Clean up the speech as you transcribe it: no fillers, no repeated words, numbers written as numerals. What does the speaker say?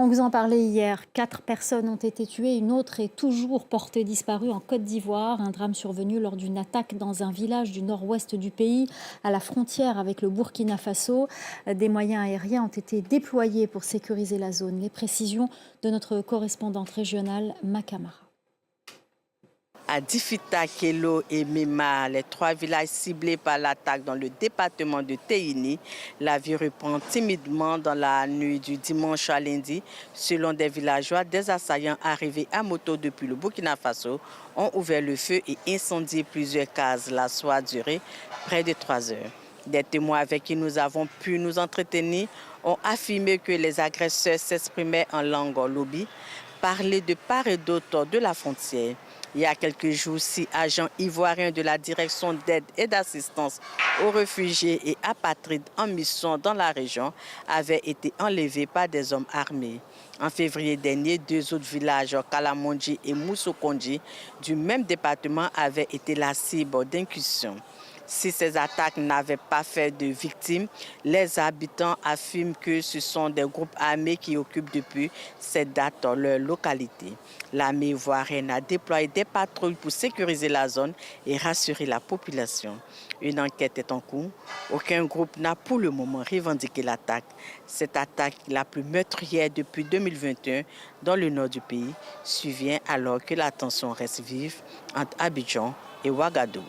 On vous en parlait hier, 4 personnes ont été tuées, une autre est toujours portée disparue en Côte d'Ivoire. Un drame survenu lors d'une attaque dans un village du nord-ouest du pays, à la frontière avec le Burkina Faso. Des moyens aériens ont été déployés pour sécuriser la zone. Les précisions de notre correspondante régionale, Makamara. À Difita, Kelo et Mema, les 3 villages ciblés par l'attaque dans le département de Téini, la vie reprend timidement dans la nuit du dimanche à lundi. Selon des villageois, des assaillants arrivés à moto depuis le Burkina Faso ont ouvert le feu et incendié plusieurs cases. L'assaut a duré près de 3 heures. Des témoins avec qui nous avons pu nous entretenir ont affirmé que les agresseurs s'exprimaient en langue lobi, parlaient de part et d'autre de la frontière. Il y a quelques jours, 6 agents ivoiriens de la direction d'aide et d'assistance aux réfugiés et apatrides en mission dans la région avaient été enlevés par des hommes armés. En février dernier, 2 autres villages, Kalamondi et Moussokondi, du même département, avaient été la cible d'incursions. Si ces attaques n'avaient pas fait de victimes, les habitants affirment que ce sont des groupes armés qui occupent depuis cette date leur localité. L'armée ivoirienne a déployé des patrouilles pour sécuriser la zone et rassurer la population. Une enquête est en cours. Aucun groupe n'a pour le moment revendiqué l'attaque. Cette attaque, la plus meurtrière depuis 2021 dans le nord du pays, survient alors que la tension reste vive entre Abidjan et Ouagadougou.